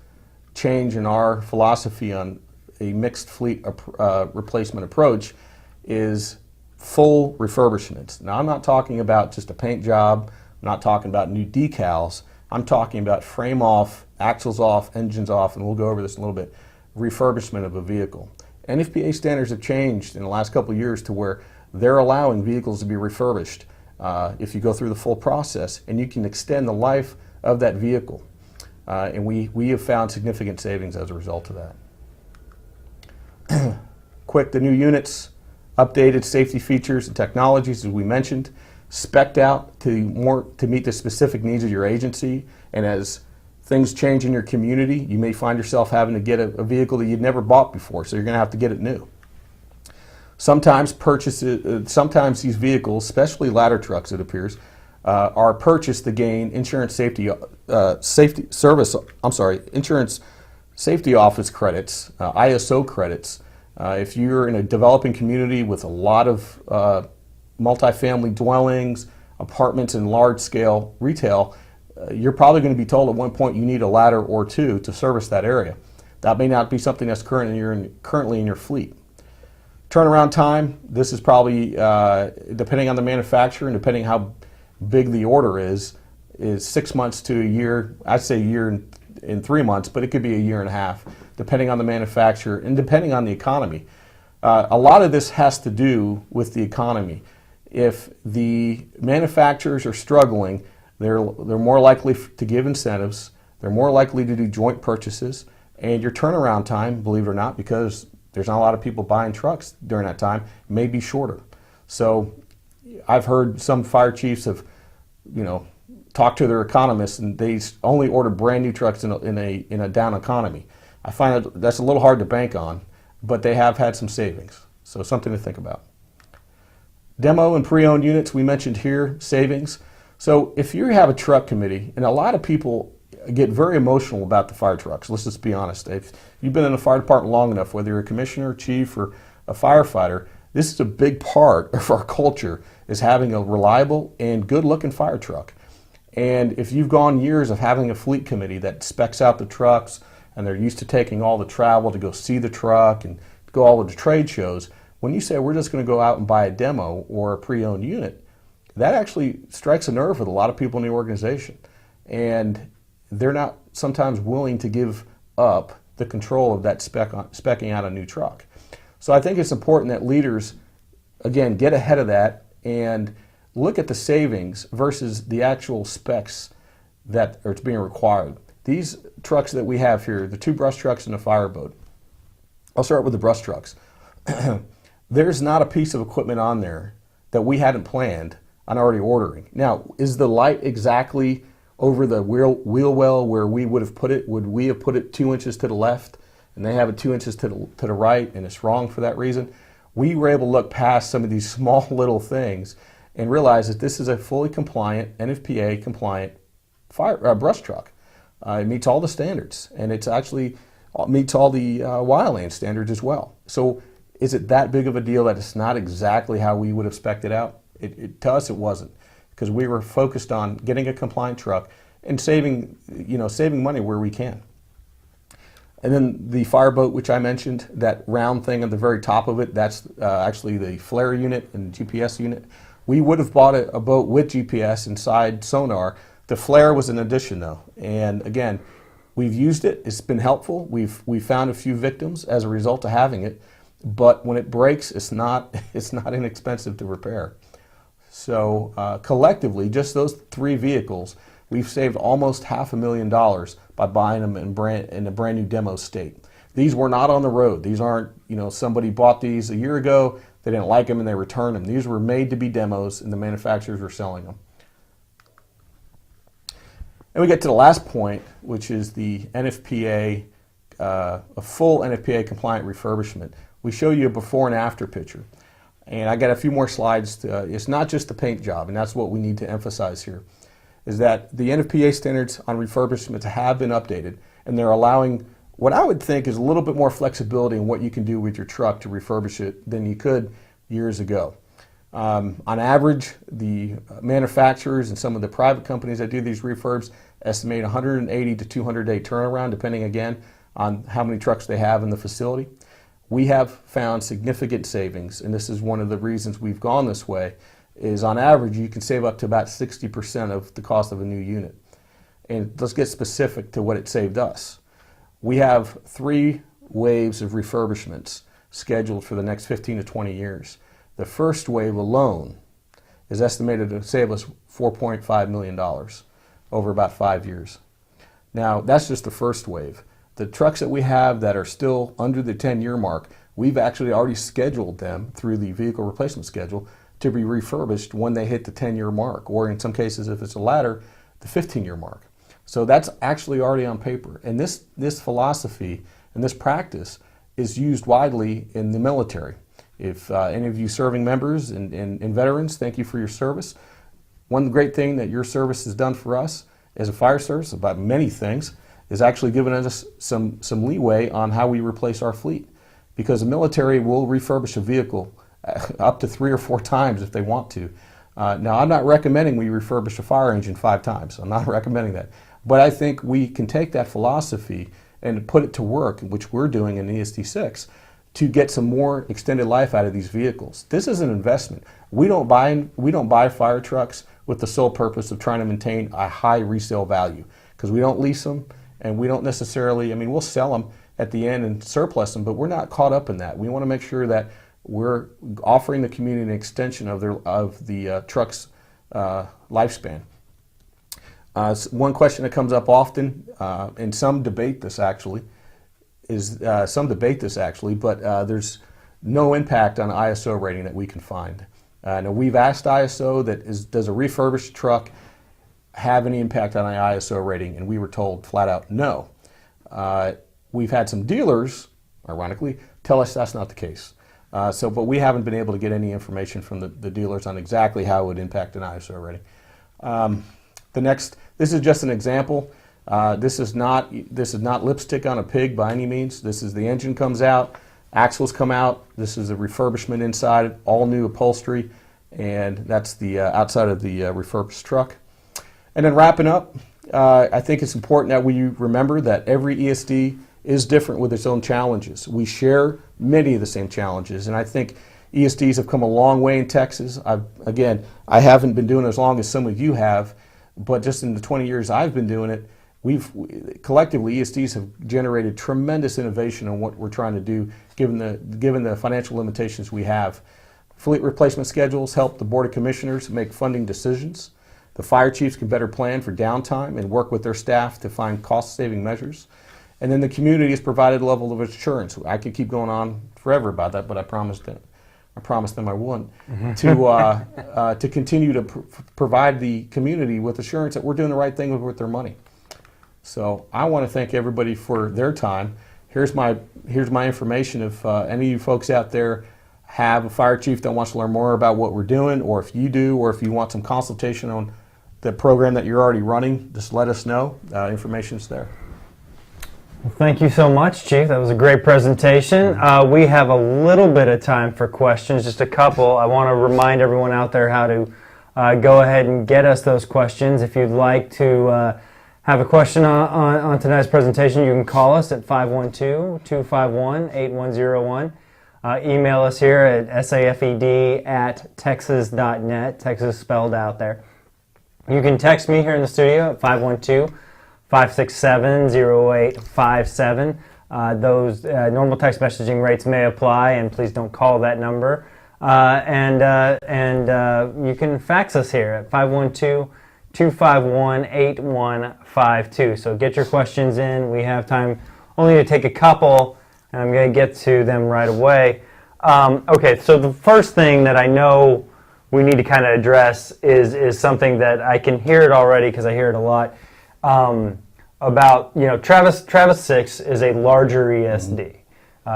change in our philosophy on a mixed fleet replacement approach is full refurbishments. Now, I'm not talking about just a paint job. I'm not talking about new decals. I'm talking about frame off, axles off, engines off, and we'll go over this in a little bit, refurbishment of a vehicle. NFPA standards have changed in the last couple of years to where they're allowing vehicles to be refurbished if you go through the full process, and you can extend the life of that vehicle. And we have found significant savings as a result of that. Quick, the new units, updated safety features and technologies, as we mentioned, spec'd out to meet the specific needs of your agency. And as things change in your community, you may find yourself having to get a vehicle that you'd never bought before, so you're going to have to get it new. Sometimes these vehicles, especially ladder trucks, it appears, are purchased to gain insurance safety office credits, ISO credits. If you're in a developing community with a lot of multifamily dwellings, apartments, and large-scale retail, you're probably going to be told at one point you need a ladder or two to service that area. That may not be something that's currently in your fleet. Turnaround time, this is probably, depending on the manufacturer and depending how big the order is 6 months to a year. I'd say a year in 3 months, but it could be a year and a half, depending on the manufacturer and depending on the economy. A lot of this has to do with the economy. If the manufacturers are struggling, they're more likely to give incentives, they're more likely to do joint purchases, and your turnaround time, believe it or not, because there's not a lot of people buying trucks during that time, may be shorter. So I've heard some fire chiefs have, talked to their economists, and they only order brand new trucks in a down economy. I find that's a little hard to bank on, but they have had some savings. So something to think about. Demo and pre-owned units, we mentioned here, savings. So if you have a truck committee, and a lot of people get very emotional about the fire trucks, let's just be honest. If you've been in the fire department long enough, whether you're a commissioner, chief, or a firefighter, this is a big part of our culture, is having a reliable and good-looking fire truck. And if you've gone years of having a fleet committee that specs out the trucks, and they're used to taking all the travel to go see the truck and go all of the trade shows, when you say we're just going to go out and buy a demo or a pre-owned unit, that actually strikes a nerve with a lot of people in the organization. And they're not sometimes willing to give up the control of that specking out a new truck. So I think it's important that leaders, again, get ahead of that and look at the savings versus the actual specs that are being required. These trucks that we have here, the 2 brush trucks and a fireboat. I'll start with the brush trucks. There's not a piece of equipment on there that we hadn't planned on already ordering. Now, is the light exactly over the wheel well where we would have put it? Would we have put it 2 inches to the left and they have it 2 inches to the right and it's wrong for that reason? We were able to look past some of these small little things and realize that this is a fully compliant, NFPA compliant brush truck. It meets all the standards, and it's actually meets all the wildland standards as well. So is it that big of a deal that it's not exactly how we would have spec'd it out? To us, it wasn't, because we were focused on getting a compliant truck and saving money where we can. And then the fireboat, which I mentioned, that round thing at the very top of it, that's actually the flare unit and GPS unit. We would have bought a boat with GPS inside sonar. The flare was an addition, though. And again, we've used it. It's been helpful. We've found a few victims as a result of having it. But when it breaks, it's not inexpensive to repair. So collectively, just those 3 vehicles, we've saved almost $500,000 by buying them in a brand new demo state. These were not on the road. These aren't, somebody bought these a year ago, they didn't like them and they returned them. These were made to be demos and the manufacturers were selling them. And we get to the last point, which is the NFPA, a full NFPA compliant refurbishment. We show you a before and after picture. And I got a few more slides. It's not just the paint job, and that's what we need to emphasize here, is that the NFPA standards on refurbishment have been updated, and they're allowing what I would think is a little bit more flexibility in what you can do with your truck to refurbish it than you could years ago. On average, the manufacturers and some of the private companies that do these refurbs estimate 180 to 200 day turnaround, depending again on how many trucks they have in the facility. We have found significant savings, and this is one of the reasons we've gone this way, is on average you can save up to about 60% of the cost of a new unit. And let's get specific to what it saved us. We have 3 waves of refurbishments scheduled for the next 15 to 20 years. The first wave alone is estimated to save us $4.5 million over about 5 years. Now, that's just the first wave. The trucks that we have that are still under the 10-year mark, we've actually already scheduled them through the vehicle replacement schedule to be refurbished when they hit the 10-year mark, or in some cases, if it's a ladder, the 15-year mark. So that's actually already on paper. And this philosophy and this practice is used widely in the military. If any of you serving members and veterans, thank you for your service. One great thing that your service has done for us as a fire service, about many things, is actually given us some leeway on how we replace our fleet. Because the military will refurbish a vehicle up to 3 or 4 times if they want to. Now, I'm not recommending we refurbish a fire engine 5 times. I'm not recommending that. But I think we can take that philosophy and put it to work, which we're doing in ESD 6, to get some more extended life out of these vehicles. This is an investment. We don't buy fire trucks with the sole purpose of trying to maintain a high resale value, because we don't lease them, and we don't necessarily, we'll sell them at the end and surplus them, but we're not caught up in that. We want to make sure that we're offering the community an extension of the truck's lifespan. One question that comes up often, and some debate this actually, but there's no impact on ISO rating that we can find. Now we've asked ISO does a refurbished truck have any impact on an ISO rating, and we were told flat out no. We've had some dealers, ironically, tell us that's not the case. But we haven't been able to get any information from the dealers on exactly how it would impact an ISO rating. This is just an example. This is not lipstick on a pig by any means. This is the engine comes out, axles come out. This is the refurbishment inside, all new upholstery, and that's the outside of the refurbished truck. And then wrapping up, I think it's important that we remember that every ESD is different with its own challenges. We share many of the same challenges, and I think ESDs have come a long way in Texas. I haven't been doing it as long as some of you have, but just in the 20 years I've been doing it, collectively ESDs have generated tremendous innovation in what we're trying to do, given the financial limitations we have. Fleet replacement schedules help the Board of Commissioners make funding decisions. The fire chiefs can better plan for downtime and work with their staff to find cost-saving measures. And then the community is provided a level of assurance. I could keep going on forever about that, but I promised them I wouldn't. To continue to provide the community with assurance that we're doing the right thing with their money. So I want to thank everybody for their time. Here's my information. If any of you folks out there have a fire chief that wants to learn more about what we're doing, or if you do, or if you want some consultation on the program that you're already running, just let us know. Information's there. Well, thank you so much, Chief. That was a great presentation. We have a little bit of time for questions, just a couple. I want to remind everyone out there how to go ahead and get us those questions. If you'd like to have a question on tonight's presentation, you can call us at 512-251-8101. Email us here at safed@texas.net, Texas spelled out there. You can text me here in the studio at 512-567-0857. Those normal text messaging rates may apply, and please don't call that number. And you can fax us here at 512-251-8152. So get your questions in. We have time only to take a couple, and I'm going to get to them right away. Okay, so the first thing that I know we need to kind of address is something that I can hear it already because I hear it a lot. about, Travis 6 is a larger ESD.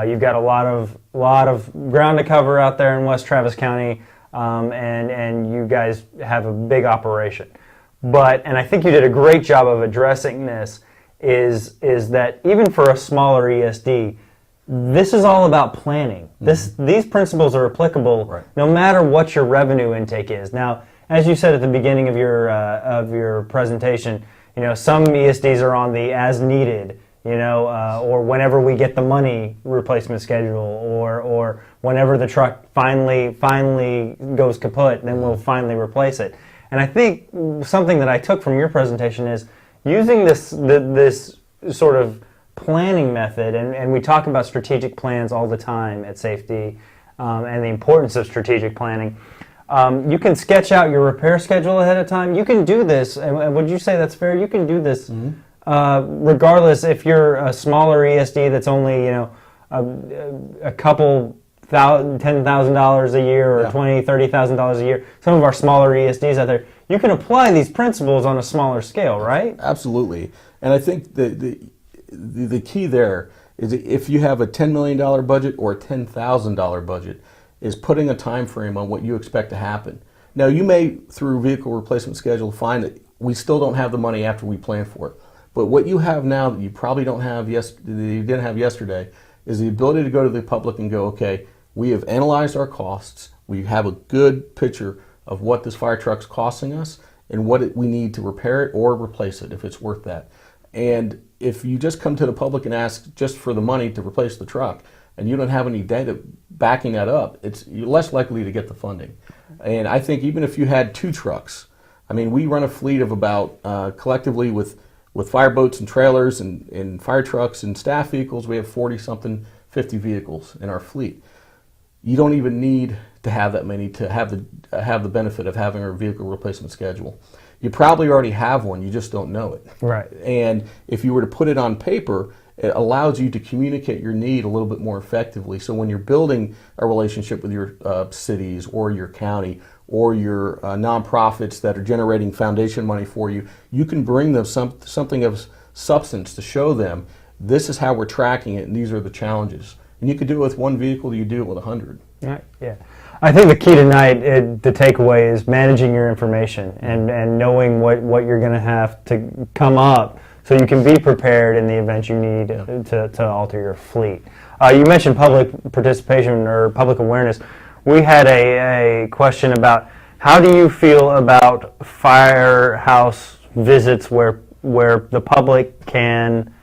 You've got a lot of ground to cover out there in West Travis County, and you guys have a big operation. And I think you did a great job of addressing this, is that even for a smaller ESD, this is all about planning. These principles are applicable no matter what your revenue intake is. Now, as you said at the beginning of your presentation, some ESDs are on the as needed, or whenever we get the money replacement schedule, or whenever the truck finally goes kaput, then we'll finally replace it. And I think something that I took from your presentation is using this sort of planning method, and we talk about strategic plans all the time at SAFED, and the importance of strategic planning. You can sketch out your repair schedule ahead of time. You can do this, and would you say that's fair? You can do this regardless if you're a smaller ESD that's only a couple $10,000 a year or $20,000-$30,000 a year. Some of our smaller ESDs out there, you can apply these principles on a smaller scale, right? Absolutely. And I think the key there is, if you have a $10 million budget or a $10,000 budget, is putting a time frame on what you expect to happen. Now, you may, through vehicle replacement schedule, find that we still don't have the money after we plan for it. But what you have now that you probably don't have that you didn't have yesterday, is the ability to go to the public and go, okay, we have analyzed our costs. We have a good picture of what this fire truck's costing us and what we need to repair it or replace it if it's worth that. And if you just come to the public and ask just for the money to replace the truck, and you don't have any data backing that up, you're less likely to get the funding. And I think even if you had 2 trucks, I mean, we run a fleet of about, collectively with fireboats and trailers and fire trucks and staff vehicles, we have 40-something, 50 vehicles in our fleet. You don't even need to have that many to have the benefit of having a vehicle replacement schedule. You probably already have one, you just don't know it. Right. And if you were to put it on paper, it allows you to communicate your need a little bit more effectively. So when you're building a relationship with your cities or your county or your nonprofits that are generating foundation money for you, you can bring them something of substance to show them, this is how we're tracking it and these are the challenges. And you could do it with 1 vehicle, you do it with 100. Right. Yeah. I think the key tonight, the takeaway is managing your information and knowing what you're going to have to come up so you can be prepared in the event you need to alter your fleet. You mentioned public participation or public awareness. We had a question about how do you feel about firehouse visits where the public can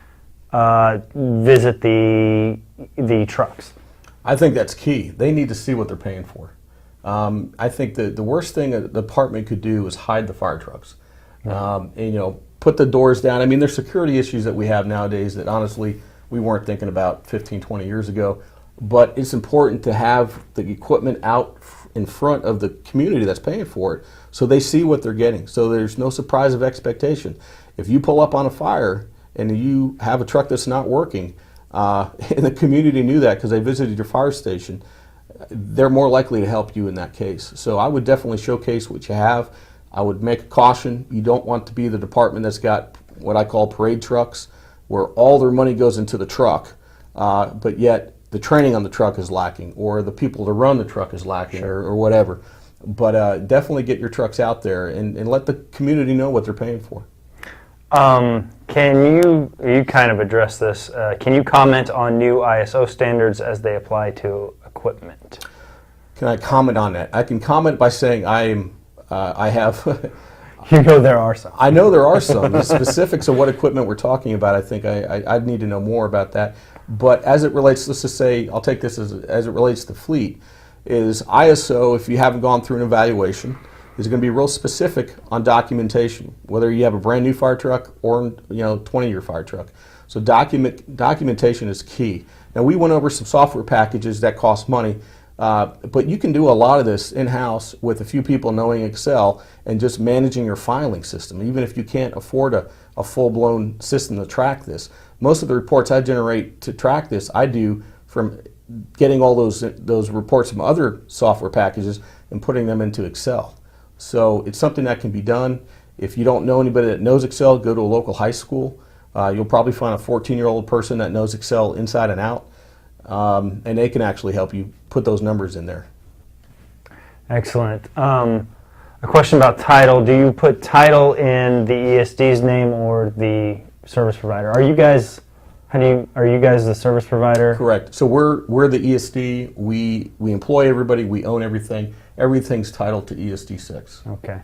visit the trucks? I think that's key. They need to see what they're paying for. I think the worst thing a department could do is hide the fire trucks. And, put the doors down. I mean, there's security issues that we have nowadays that honestly we weren't thinking about 15, 20 years ago. But it's important to have the equipment out in front of the community that's paying for it so they see what they're getting. So there's no surprise of expectation. If you pull up on a fire and you have a truck that's not working, and the community knew that because they visited your fire station, they're more likely to help you in that case. So I would definitely showcase what you have. I would make a caution. You don't want to be the department that's got what I call parade trucks, where all their money goes into the truck, but yet the training on the truck is lacking, or the people to run the truck is lacking, or whatever. But definitely get your trucks out there and let the community know what they're paying for. Can you kind of address this? Can you comment on new ISO standards as they apply to equipment? Can I comment on that? I can comment by saying I have. You know there are some. I know there are some. The specifics of what equipment we're talking about, I think I'd need to know more about that. But as it relates, let's just say, I'll take this as it relates to fleet, is ISO, if you haven't gone through an evaluation, is going to be real specific on documentation, whether you have a brand new fire truck or 20-year fire truck. So documentation is key. Now, we went over some software packages that cost money, but you can do a lot of this in-house with a few people knowing Excel and just managing your filing system, even if you can't afford a full-blown system to track this. Most of the reports I generate to track this, I do from getting all those reports from other software packages and putting them into Excel. So it's something that can be done. If you don't know anybody that knows Excel, go to a local high school. You'll probably find a 14-year-old person that knows Excel inside and out, and they can actually help you put those numbers in there. Excellent. A question about title. Do you put title in the ESD's name or the service provider? Are you guys the service provider? Correct. So we're the ESD. We employ everybody. We own everything. Everything's titled to ESD 6. Okay.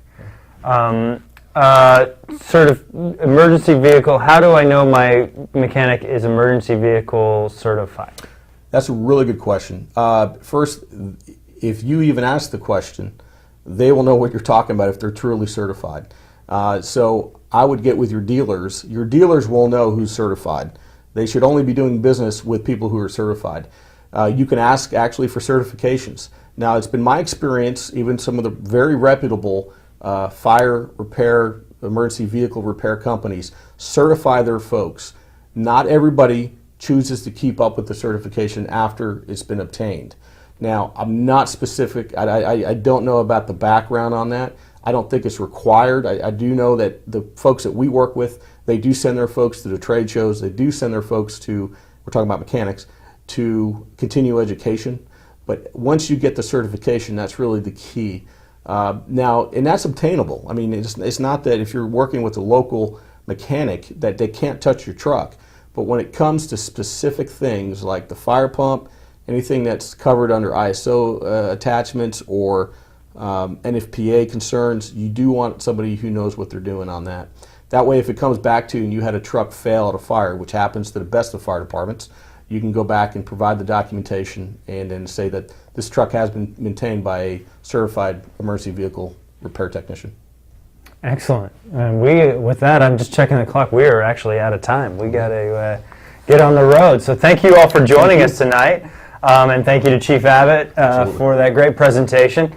Sort of emergency vehicle. How do I know my mechanic is emergency vehicle certified? That's a really good question. First, if you even ask the question, they will know what you're talking about if they're truly certified. So I would get with your dealers. Your dealers will know who's certified. They should only be doing business with people who are certified. You can ask actually for certifications. Now, it's been my experience, even some of the very reputable fire repair, emergency vehicle repair companies certify their folks. Not everybody chooses to keep up with the certification after it's been obtained. Now, I'm not specific. I don't know about the background on that. I don't think it's required. I do know that the folks that we work with, they do send their folks to the trade shows. They do send their folks to, we're talking about mechanics, to continue education. But once you get the certification, that's really the key. Now, and that's obtainable. I mean, it's not that if you're working with a local mechanic that they can't touch your truck. But when it comes to specific things like the fire pump, anything that's covered under ISO attachments or NFPA concerns, you do want somebody who knows what they're doing on that. That way, if it comes back to and you had a truck fail at a fire, which happens to the best of fire departments, you can go back and provide the documentation and then say that this truck has been maintained by a certified emergency vehicle repair technician. Excellent. And with that, I'm just checking the clock. We are actually out of time. We got to get on the road. So thank you all for joining us tonight. And thank you to Chief Abbott for that great presentation.